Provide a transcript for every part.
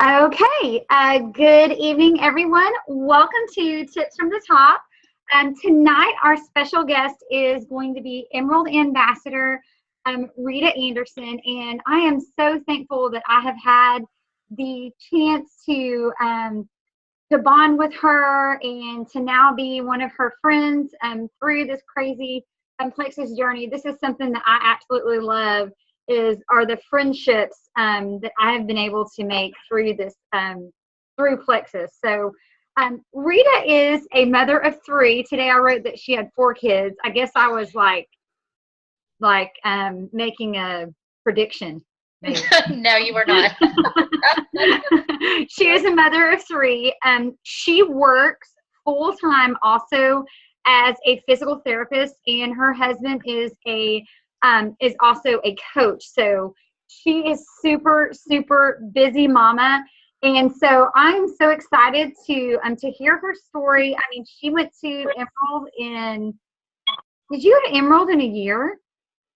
Okay, good evening, everyone. Welcome to Tips from the Top. Tonight, our special guest is going to be Emerald Ambassador Rita Anderson, and I am so thankful that I have had the chance to bond with her and to now be one of her friends through this crazy Plexus journey. This is something that I absolutely love are the friendships that I have been able to make through this through Plexus. So Rita is a mother of three. Today I wrote that she had four kids. I guess I was making a prediction. No, you were not. She is a mother of three. She works full time also as a physical therapist, and her husband is also a coach. So she is super busy mama, and so I'm so excited to hear her story. I mean, she went to Emerald in. Did you go to Emerald in a year?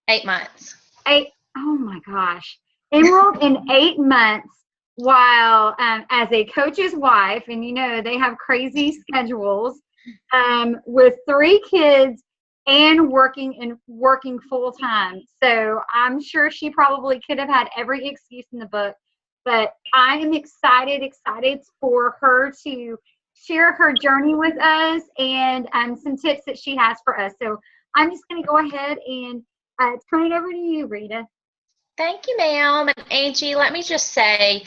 8 months. Oh my gosh. Emerald in 8 months while as a coach's wife, and they have crazy schedules with three kids and working full time. So I'm sure she probably could have had every excuse in the book, but I am excited for her to share her journey with us and some tips that she has for us. So I'm just going to go ahead and turn it over to you, Rita. Thank you, ma'am. And Angie, let me just say,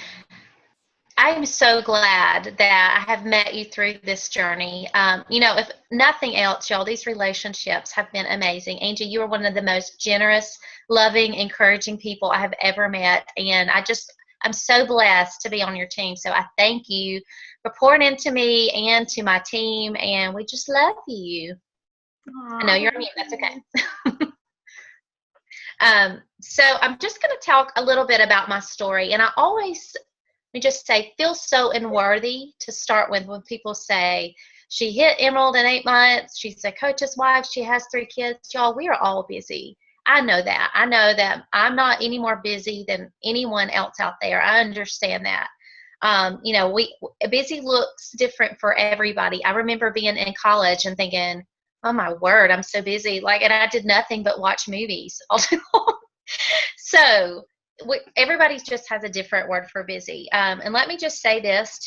I'm so glad that I have met you through this journey. If nothing else, y'all, these relationships have been amazing. Angie, you are one of the most generous, loving, encouraging people I have ever met. And I'm so blessed to be on your team. So I thank you for pouring into me and to my team. And we just love you. Aww. I know you're on mute. That's okay. So I'm just going to talk a little bit about my story. And I always, let me just say, feel so unworthy to start with when people say, she hit Emerald in 8 months, she's a coach's wife, she has 3 kids. Y'all, we are all busy. I know that. I know that I'm not any more busy than anyone else out there. I understand that. Busy looks different for everybody. I remember being in college and thinking, oh my word, I'm so busy. And I did nothing but watch movies all day long. So everybody just has a different word for busy. And let me just say this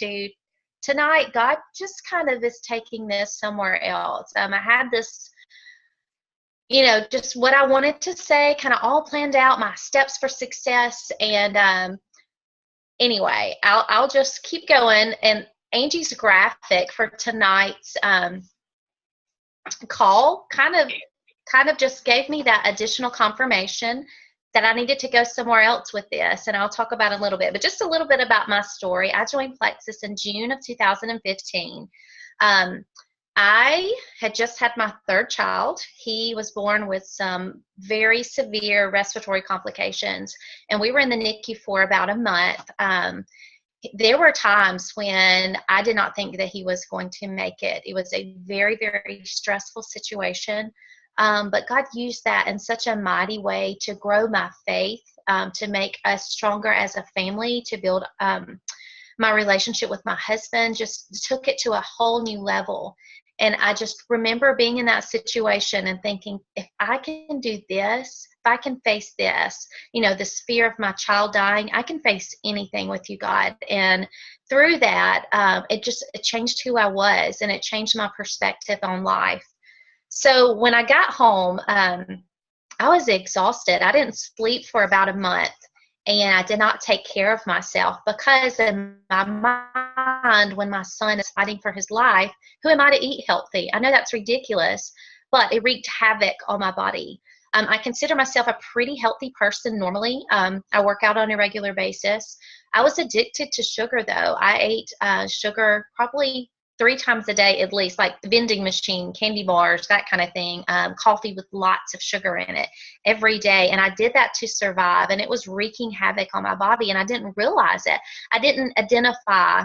tonight, God just kind of is taking this somewhere else. I had this, just what I wanted to say, kind of all planned out, my steps for success. And anyway, I'll just keep going. And Angie's graphic for tonight's call kind of just gave me that additional confirmation that I needed to go somewhere else with this, and I'll talk about it a little bit. But just a little bit about my story. I joined Plexus in June of 2015. I had just had my third child. He was born with some very severe respiratory complications, and we were in the NICU for about a month. There were times when I did not think that he was going to make it. It was a very, very stressful situation. But God used that in such a mighty way to grow my faith, to make us stronger as a family, to build my relationship with my husband, just took it to a whole new level. And I just remember being in that situation and thinking, if I can do this, if I can face this, this fear of my child dying, I can face anything with you, God. And through that, it changed who I was, and it changed my perspective on life. So when I got home, I was exhausted. I didn't sleep for about a month, and I did not take care of myself because in my mind, when my son is fighting for his life, who am I to eat healthy? I know that's ridiculous, but it wreaked havoc on my body. I consider myself a pretty healthy person normally. I work out on a regular basis. I was addicted to sugar, though. I ate sugar probably 3 times a day at least, like the vending machine, candy bars, that kind of thing, coffee with lots of sugar in it every day. And I did that to survive, and it was wreaking havoc on my body, and I didn't realize it. I didn't identify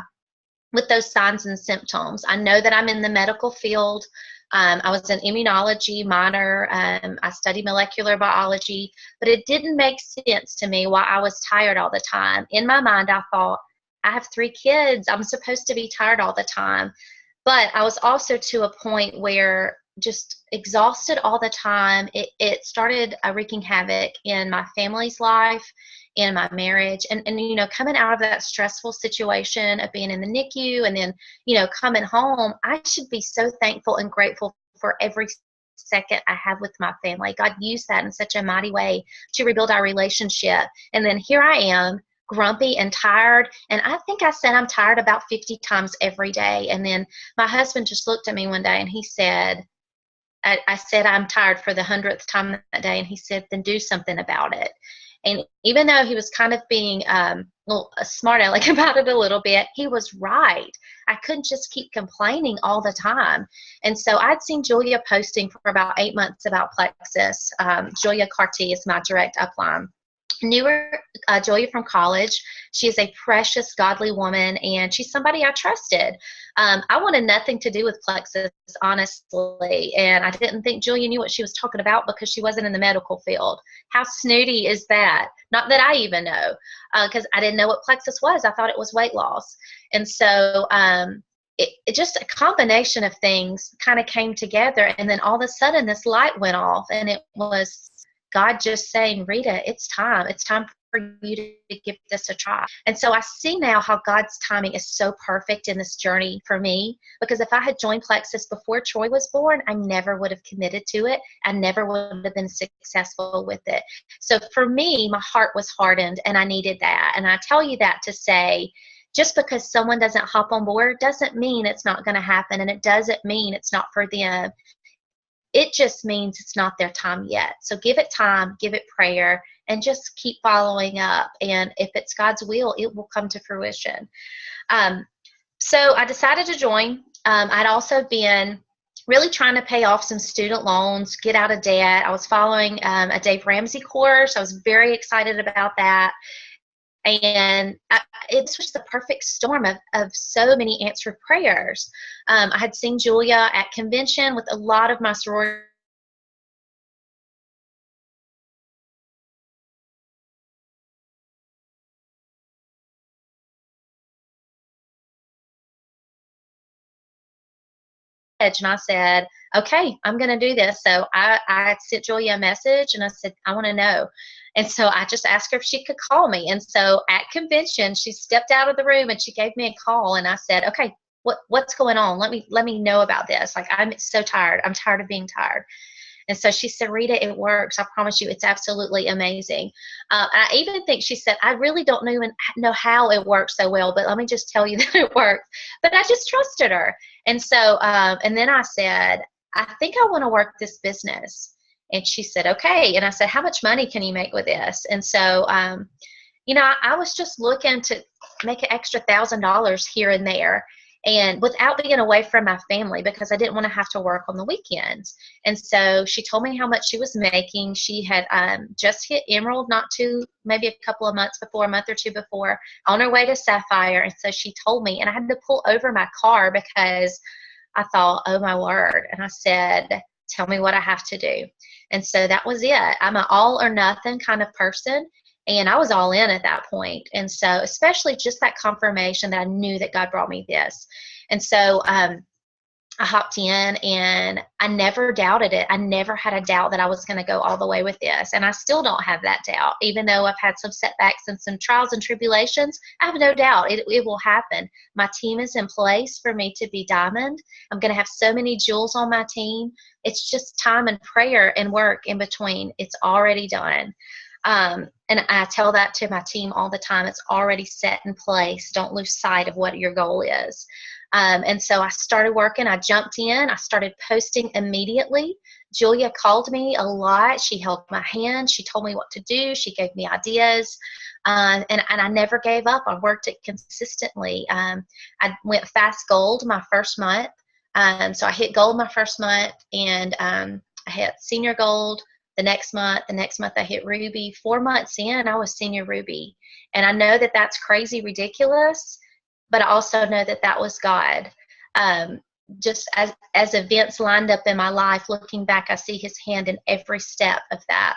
with those signs and symptoms. I know that I'm in the medical field. I was an immunology minor. I studied molecular biology, but it didn't make sense to me why I was tired all the time. In my mind, I thought, I have 3 kids. I'm supposed to be tired all the time. But I was also to a point where just exhausted all the time. It started wreaking havoc in my family's life, in my marriage, and coming out of that stressful situation of being in the NICU and then coming home, I should be so thankful and grateful for every second I have with my family. God used that in such a mighty way to rebuild our relationship. And then here I am, grumpy and tired. And I think I said I'm tired about 50 times every day. And then my husband just looked at me one day and he said, I said I'm tired for the 100th time that day. And he said, then do something about it. And even though he was kind of being a smart aleck about it a little bit, he was right. I couldn't just keep complaining all the time. And so I'd seen Julia posting for about 8 months about Plexus. Julia Carty is my direct upline. Knew Julia from college. She is a precious, godly woman, and she's somebody I trusted. I wanted nothing to do with Plexus, honestly, and I didn't think Julia knew what she was talking about because she wasn't in the medical field. How snooty is that? Not that I even know, because I didn't know what Plexus was. I thought it was weight loss. And so it just a combination of things kind of came together, and then all of a sudden this light went off, and it was God just saying, Rita, it's time. It's time for you to give this a try. And so I see now how God's timing is so perfect in this journey for me, because if I had joined Plexus before Troy was born, I never would have committed to it. I never would have been successful with it. So for me, my heart was hardened, and I needed that. And I tell you that to say, just because someone doesn't hop on board doesn't mean it's not going to happen, and it doesn't mean it's not for them. It just means it's not their time yet. So give it time, give it prayer, and just keep following up. And if it's God's will, it will come to fruition. So I decided to join. I'd also been really trying to pay off some student loans, get out of debt. I was following a Dave Ramsey course. I was very excited about that. And it was the perfect storm of so many answered prayers. I had seen Julia at convention with a lot of my sorority and I said, okay, I'm going to do this. So I sent Julia a message and I said, I want to know. And so I just asked her if she could call me. And so at convention, she stepped out of the room and she gave me a call. And I said, okay, what's going on? Let me know about this. Like, I'm so tired. I'm tired of being tired. And so she said, Rita, it works. I promise you, it's absolutely amazing. I even think she said, I really don't even know how it works so well, but let me just tell you that it works. But I just trusted her. And so, and then I said, I think I want to work this business. And she said, okay. And I said, how much money can you make with this? And so, I was just looking to make an extra $1,000 here and there, and without being away from my family, because I didn't want to have to work on the weekends. And so she told me how much she was making. She had just hit Emerald maybe a couple of months before, a month or two before, on her way to Sapphire. And so she told me, and I had to pull over my car because I thought, oh my word. And I said, tell me what I have to do. And so that was it. I'm an all or nothing kind of person. And I was all in at that point. And so, especially just that confirmation that I knew that God brought me this. And so I hopped in, and I never doubted it. I never had a doubt that I was going to go all the way with this. And I still don't have that doubt. Even though I've had some setbacks and some trials and tribulations, I have no doubt it will happen. My team is in place for me to be diamond. I'm going to have so many jewels on my team. It's just time and prayer and work in between. It's already done. And I tell that to my team all the time. It's already set in place. Don't lose sight of what your goal is. And so I started working. I jumped in. I started posting immediately. Julia called me a lot. She held my hand. She told me what to do. She gave me ideas. And I never gave up. I worked it consistently. I went fast gold my first month. So I hit gold my first month, and I hit senior gold the next month. The next month I hit ruby. 4 months in, I was senior ruby. And I know that that's crazy ridiculous, but I also know that that was God. Just as events lined up in my life, looking back, I see his hand in every step of that.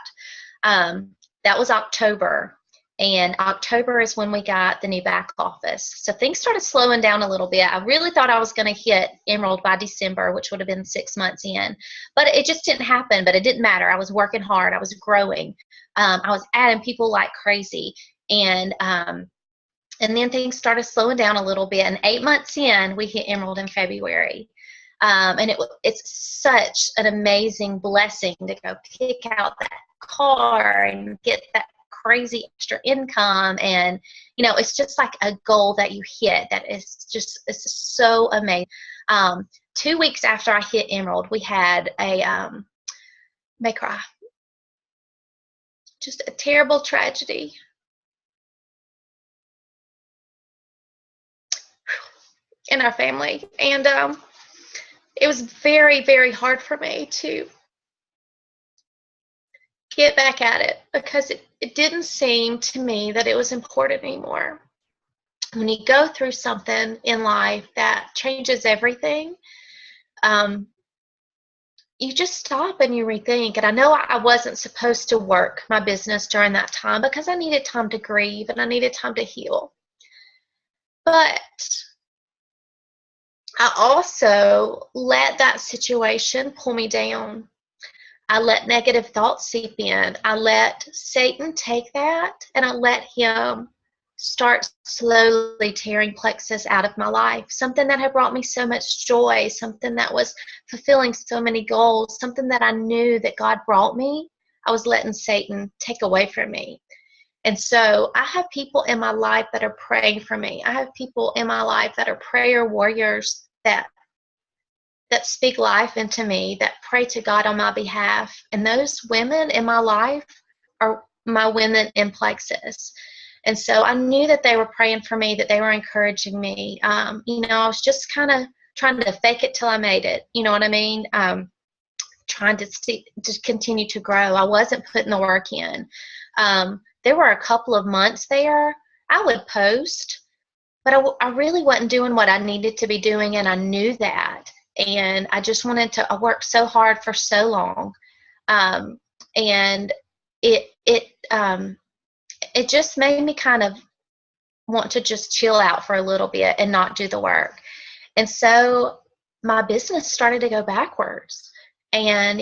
That was October. And October is when we got the new back office. So things started slowing down a little bit. I really thought I was going to hit Emerald by December, which would have been 6 months in. But it just didn't happen. But it didn't matter. I was working hard. I was growing. I was adding people like crazy. And then things started slowing down a little bit. And 8 months in, we hit Emerald in February. And it's such an amazing blessing to go pick out that car and get that crazy extra income. And, it's just like a goal that you hit that is just, it's so amazing. 2 weeks after I hit Emerald, we had may cry, just a terrible tragedy. In our family. And it was very, very hard for me to get back at it because it didn't seem to me that it was important anymore. When you go through something in life that changes everything, you just stop and you rethink. And I know I wasn't supposed to work my business during that time because I needed time to grieve and I needed time to heal. But I also let that situation pull me down. I let negative thoughts seep in. I let Satan take that, and I let him start slowly tearing plexus out of my life. Something that had brought me so much joy, something that was fulfilling so many goals, something that I knew that God brought me, I was letting Satan take away from me. And so I have people in my life that are praying for me. I have people in my life that are prayer warriors that speak life into me, that pray to God on my behalf. And those women in my life are my women in plexus. And so I knew that they were praying for me, that they were encouraging me. I was just kind of trying to fake it till I made it. You know what I mean? Trying to continue to grow. I wasn't putting the work in. There were a couple of months there I would post, but I really wasn't doing what I needed to be doing, and I knew that. And I just I worked so hard for so long. And it just made me kind of want to just chill out for a little bit and not do the work. And so my business started to go backwards. And,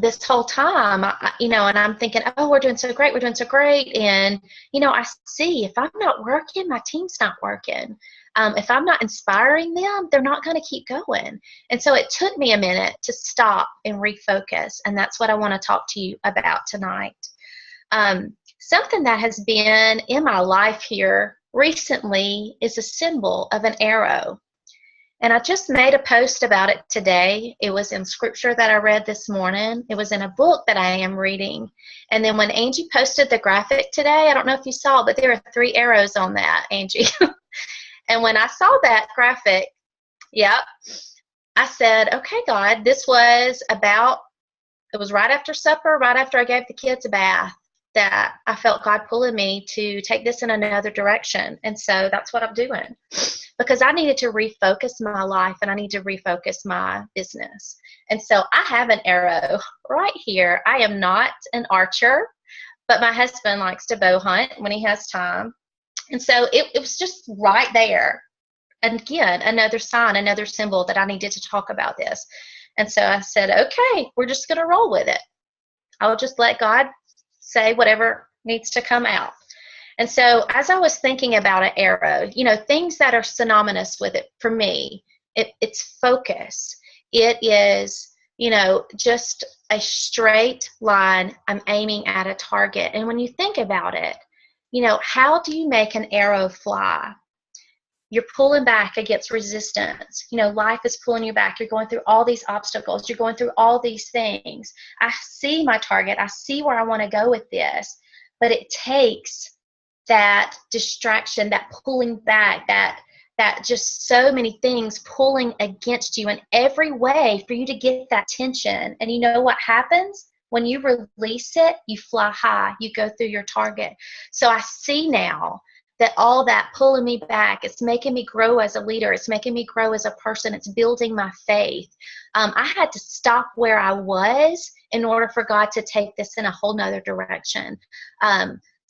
this whole time, and I'm thinking, oh, we're doing so great. And, I see if I'm not working, my team's not working. If I'm not inspiring them, they're not going to keep going. And so it took me a minute to stop and refocus. And that's what I want to talk to you about tonight. Something that has been in my life here recently is a symbol of an arrow. And I just made a post about it today. It was in scripture that I read this morning. It was in a book that I am reading. And then when Angie posted the graphic today, I don't know if you saw, but there are 3 arrows on that, Angie. And when I saw that graphic, I said, okay, God, it was right after supper, right after I gave the kids a bath, that I felt God pulling me to take this in another direction. And so that's what I'm doing, because I needed to refocus my life and I need to refocus my business. And so I have an arrow right here. I am not an archer, but my husband likes to bow hunt when he has time. And so it was just right there. And again, another sign, another symbol that I needed to talk about this. And so I said, okay, we're just going to roll with it. I'll just let God say whatever needs to come out. And so as I was thinking about an arrow, things that are synonymous with it for me, it's focus. It is, just a straight line. I'm aiming at a target. And when you think about it, how do you make an arrow fly? You're pulling back against resistance. Life is pulling you back. You're going through all these obstacles. You're going through all these things. I see my target. I see where I want to go with this. But it takes that distraction, that pulling back, that just so many things pulling against you in every way for you to get that tension. And you know what happens? When you release it, you fly high. You go through your target. So I see now that all that pulling me back, it's making me grow as a leader. It's making me grow as a person. It's building my faith. I had to stop where I was in order for God to take this in a whole nother direction.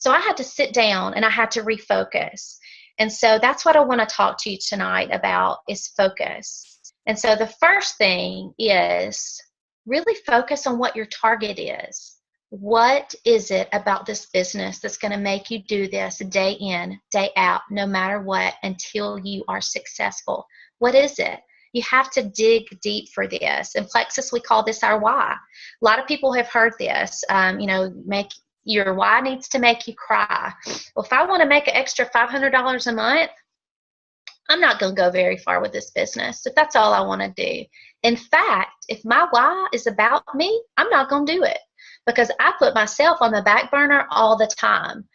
So I had to sit down and I had to refocus. And so that's what I want to talk to you tonight about is focus. And so the first thing is really focus on what your target is. What is it about this business that's going to make you do this day in, day out, no matter what, until you are successful? What is it? You have to dig deep for this. In Plexus, we call this our why. A lot of people have heard this, make your why needs to make you cry. Well, if I want to make an extra $500 a month, I'm not going to go very far with this business if that's all I want to do. In fact, if my why is about me, I'm not going to do it because I put myself on the back burner all the time.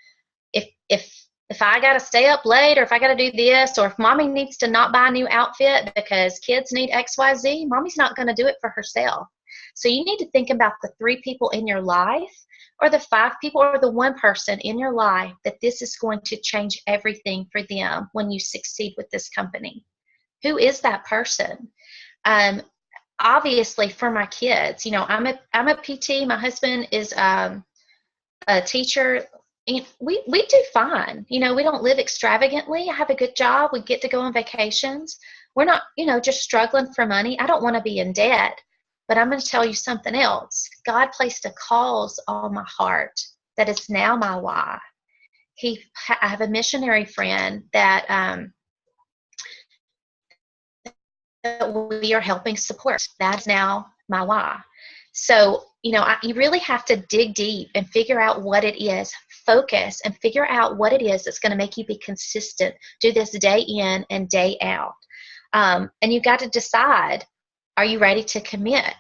If I got to stay up late or if I got to do this or if mommy needs to not buy a new outfit because kids need XYZ, mommy's not going to do it for herself. So you need to think about the 3 people in your life or the 5 people or the 1 person in your life that this is going to change everything for them when you succeed with this company. Who is that person? Obviously for my kids, I'm a PT. My husband is a teacher. We do fine. We don't live extravagantly. I have a good job. We get to go on vacations. We're not, just struggling for money. I don't want to be in debt. But I'm going to tell you something else. God placed a cause on my heart that is now my why. I have a missionary friend that we are helping support. That's now my why. So, you really have to dig deep and figure out what it is. Focus and figure out what it is that's going to make you be consistent. Do this day in and day out. And you got to decide, are you ready to commit?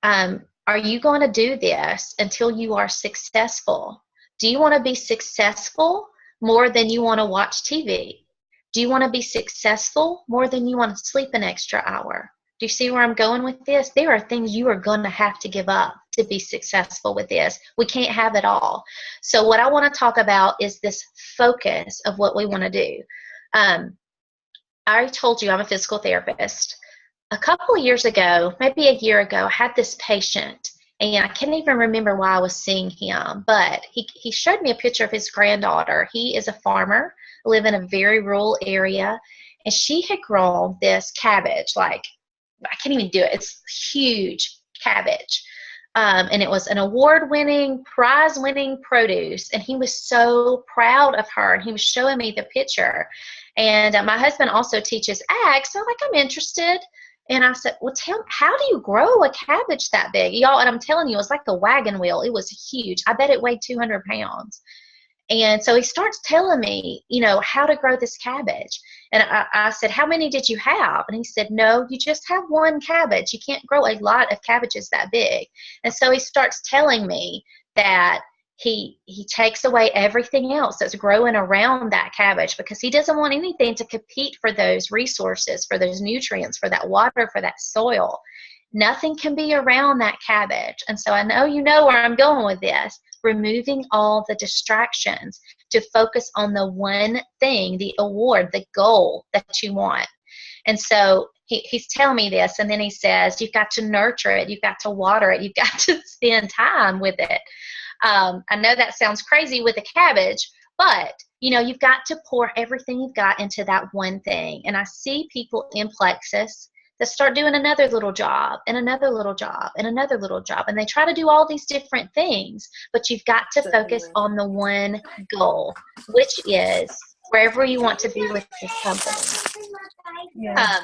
Are you going to do this until you are successful? Do you want to be successful more than you want to watch TV? Do you want to be successful more than you want to sleep an extra hour? Do you see where I'm going with this? There are things you are going to have to give up to be successful with this. We can't have it all. So what I want to talk about is this focus of what we want to do. I already told you I'm a physical therapist. A couple of years ago, maybe a year ago, I had this patient, and I can't even remember why I was seeing him, but he showed me a picture of his granddaughter. He is a farmer, live in a very rural area, and she had grown this cabbage, like, I can't even do it. It's huge cabbage. And it was an award-winning, prize-winning produce, and he was so proud of her, and he was showing me the picture. And my husband also teaches ag, so I'm interested. And I said, well, how do you grow a cabbage that big? Y'all, and I'm telling you, it was like a wagon wheel. It was huge. I bet it weighed 200 pounds. And so he starts telling me, how to grow this cabbage. And I said, how many did you have? And he said, no, you just have 1 cabbage. You can't grow a lot of cabbages that big. And so he starts telling me that he takes away everything else that's growing around that cabbage because he doesn't want anything to compete for those resources, for those nutrients, for that water, for that soil. Nothing can be around that cabbage. And so I know you know where I'm going with this. Removing all the distractions to focus on the one thing, the award, the goal that you want. And so he's telling me this, and then he says, you've got to nurture it, you've got to water it, you've got to spend time with it. I know that sounds crazy with a cabbage, but you've got to pour everything you've got into that one thing. And I see people in Plexus that start doing another little job and another little job and another little job. And they try to do all these different things, but you've got to focus on the one goal, which is wherever you want to be with this company. Yeah.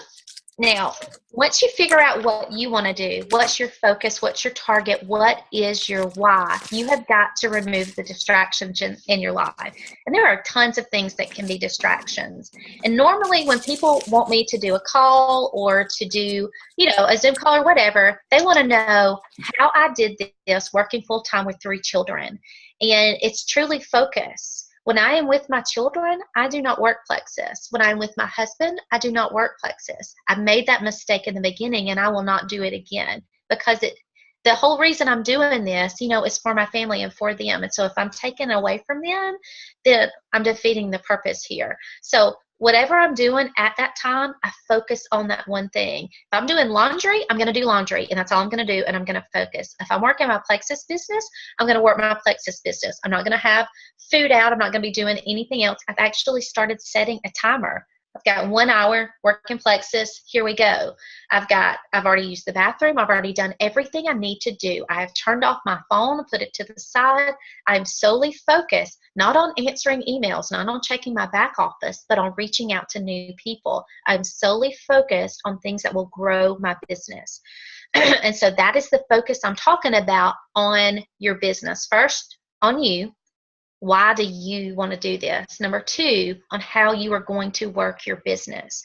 Now, once you figure out what you want to do, what's your focus, what's your target, what is your why, you have got to remove the distractions in your life. And there are tons of things that can be distractions. And normally when people want me to do a call or to do, a Zoom call or whatever, they want to know how I did this working full time with 3 children. And it's truly focus. When I am with my children, I do not work Plexus. When I'm with my husband, I do not work Plexus. I made that mistake in the beginning, and I will not do it again because the whole reason I'm doing this, is for my family and for them. And so if I'm taken away from them, then I'm defeating the purpose here. So whatever I'm doing at that time, I focus on that one thing. If I'm doing laundry, I'm going to do laundry, and that's all I'm going to do, and I'm going to focus. If I'm working my Plexus business, I'm going to work my Plexus business. I'm not going to have food out. I'm not going to be doing anything else. I've actually started setting a timer. I've got 1 hour working Plexus. Here we go. I've already used the bathroom. I've already done everything I need to do. I have turned off my phone, put it to the side. I'm solely focused, not on answering emails, not on checking my back office, but on reaching out to new people. I'm solely focused on things that will grow my business. And so that is the focus I'm talking about on your business. First, on you. Why do you want to do this? Number 2, on how you are going to work your business.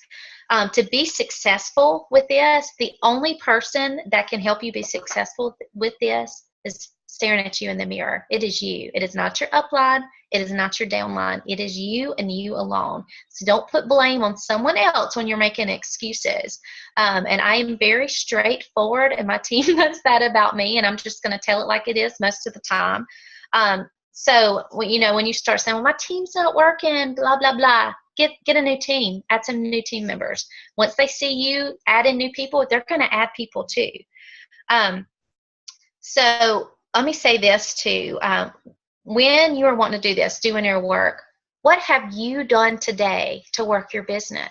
To be successful with this, the only person that can help you be successful with this is staring at you in the mirror. It is you. It is not your upline. It is not your downline. It is you and you alone. So don't put blame on someone else when you're making excuses. And I am very straightforward, and my team knows that about me, and I'm just going to tell it like it is most of the time. So, when you start saying, well, my team's not working, blah, blah, blah, get a new team, add some new team members. Once they see you add in new people, they're going to add people too. So let me say this too. When you are wanting to do this, doing your work, what have you done today to work your business?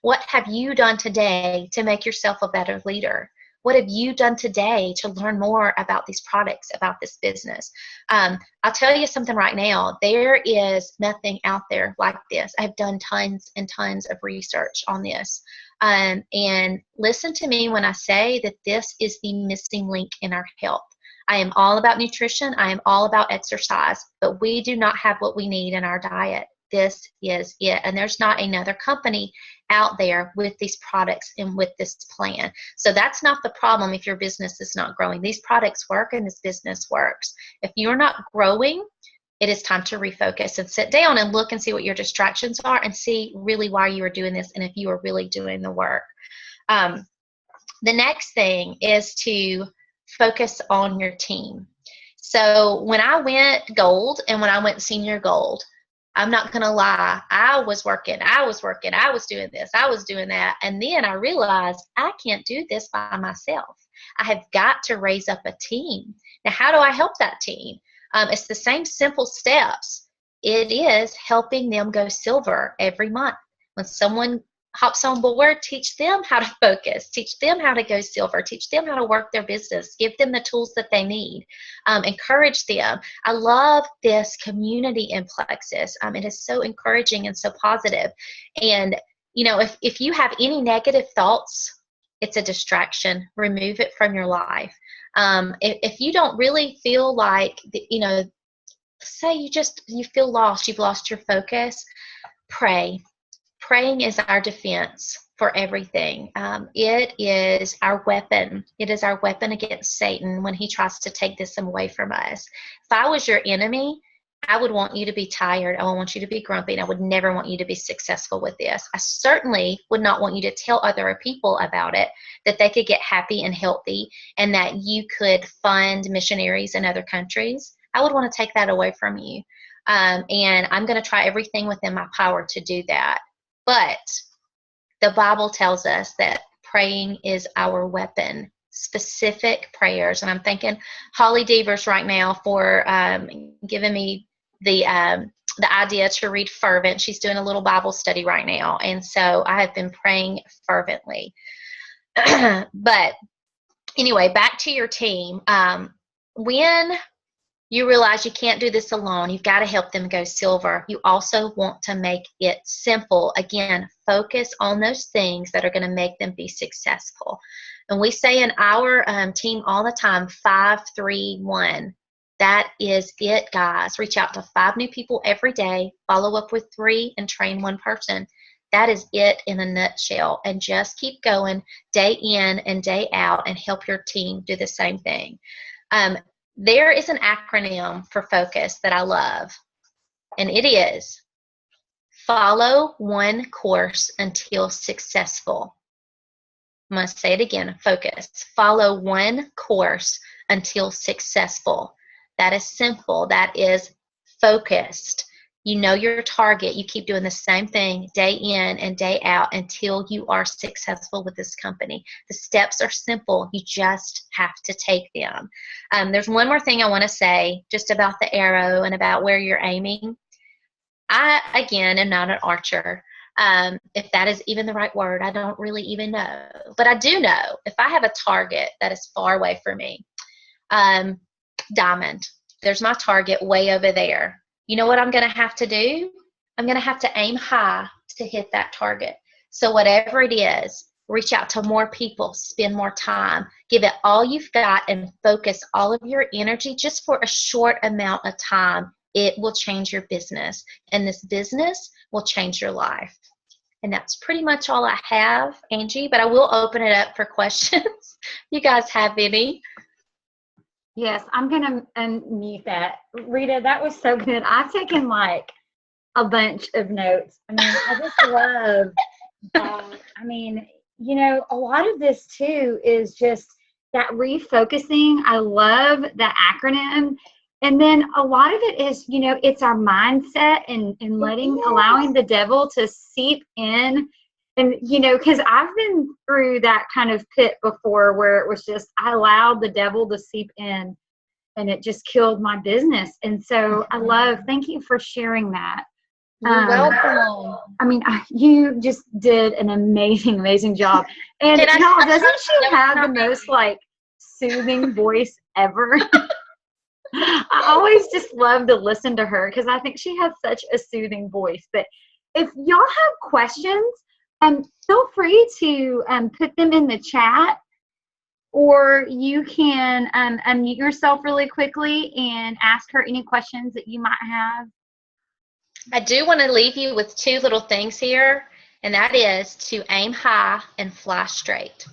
What have you done today to make yourself a better leader? What have you done today to learn more about these products, about this business? I'll tell you something right now. There is nothing out there like this. I've done tons and tons of research on this. And listen to me when I say that this is the missing link in our health. I am all about nutrition. I am all about exercise, but we do not have what we need in our diet. This is it. And there's not another company out there with these products and with this plan. So that's not the problem if your business is not growing. These products work and this business works. If you're not growing, it is time to refocus and sit down and look and see what your distractions are and see really why you are doing this and if you are really doing the work. The next thing is to focus on your team. So when I went gold and when I went senior gold, I'm not going to lie, I was working, I was doing this, I was doing that. And then I realized I can't do this by myself. I have got to raise up a team. Now, how do I help that team? It's the same simple steps. It is helping them go silver every month. When someone hops on board, teach them how to focus, teach them how to go silver, teach them how to work their business, give them the tools that they need, encourage them. I love this community in Plexus. It is so encouraging and so positive. And, if you have any negative thoughts, it's a distraction. Remove it from your life. If you don't really feel like, say you feel lost, you've lost your focus, pray. Praying is our defense for everything. It is our weapon. It is our weapon against Satan when he tries to take this away from us. If I was your enemy, I would want you to be tired. I would want you to be grumpy, and I would never want you to be successful with this. I certainly would not want you to tell other people about it, that they could get happy and healthy, and that you could fund missionaries in other countries. I would want to take that away from you. And I'm going to try everything within my power to do that. But the Bible tells us that praying is our weapon, specific prayers. And I'm thanking Holly Devers right now for giving me the idea to read fervent. She's doing a little Bible study right now. And so I have been praying fervently. But anyway, back to your team. When you realize you can't do this alone, you've got to help them go silver. You also want to make it simple. Again, focus on those things that are going to make them be successful. And we say in our team all the time, 5, 3, 1. That is it, guys. Reach out to 5 new people every day, follow up with 3, and train 1 person. That is it in a nutshell. And just keep going day in and day out and help your team do the same thing. There is an acronym for focus that I love, and it is follow 1 course until successful. I'm going to say it again, focus. Follow 1 course until successful. That is simple. That is focused. You know your target. You keep doing the same thing day in and day out until you are successful with this company. The steps are simple. You just have to take them. There's one more thing I want to say just about the arrow and about where you're aiming. I, again, am not an archer. If that is even the right word, I don't really even know. But I do know if I have a target that is far away from me, diamond, there's my target way over there. You know what I'm going to have to do? I'm going to have to aim high to hit that target. So whatever it is, reach out to more people, spend more time, give it all you've got, and focus all of your energy just for a short amount of time. It will change your business, and this business will change your life. And that's pretty much all I have, Angie, but I will open it up for questions. You guys have any? Yes, I'm going to unmute that. Rita, that was so good. I've taken like a bunch of notes. I mean, I just love, I mean, you know, a lot of this too is just that refocusing. I love the acronym. And then a lot of it is, you know, it's our mindset and allowing the devil to seep in. And, you know, because I've been through that kind of pit before where it was just, I allowed the devil to seep in and it just killed my business. And so thank you for sharing that. You're welcome. I mean, you just did an amazing job. And y'all, doesn't she have the most like soothing voice ever? I always just love to listen to her because I think she has such a soothing voice. But if y'all have questions, feel free to put them in the chat, or you can unmute yourself really quickly and ask her any questions that you might have. I do want to leave you with two little things here, and that is to aim high and fly straight.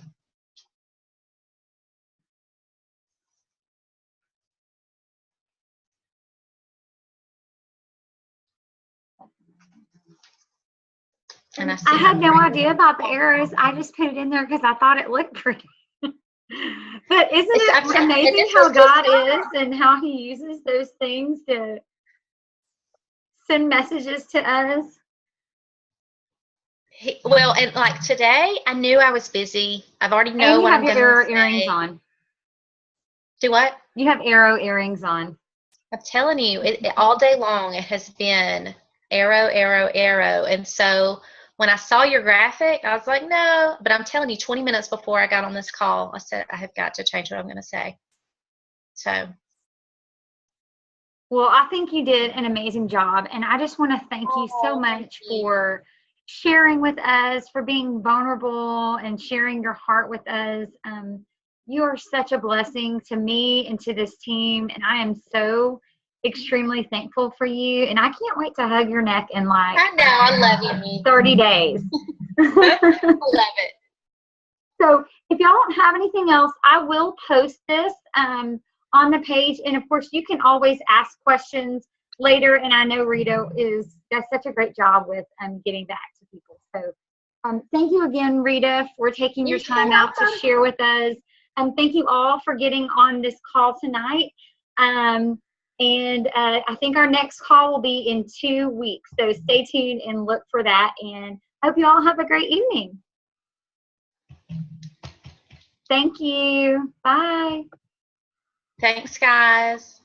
And I had no idea about the arrows. I just put it in there because I thought it looked pretty. But isn't it amazing how God is and how he uses those things to send messages to us? Well, and like today, I knew I was busy. I've already know what I'm going to say. You have your arrow earrings on. Do what? You have arrow earrings on. I'm telling you, all day long it has been arrow, arrow, arrow. And so when I saw your graphic, I was like, no. But I'm telling you, 20 minutes before I got on this call, I said, I have got to change what I'm going to say. So. Well, I think you did an amazing job. And I just want to thank you so much for sharing with us, for being vulnerable and sharing your heart with us. You are such a blessing to me and to this team. And I am so extremely thankful for you. And I can't wait to hug your neck in like I know, I love you. 30 days. I love it. So if y'all don't have anything else, I will post this on the page. And of course, you can always ask questions later. And I know Rita does such a great job with getting back to people. So thank you again, Rita, for taking your time out to share with us. Thank you all for getting on this call tonight. And I think our next call will be in 2 weeks. So stay tuned and look for that. And I hope you all have a great evening. Thank you. Bye. Thanks, guys.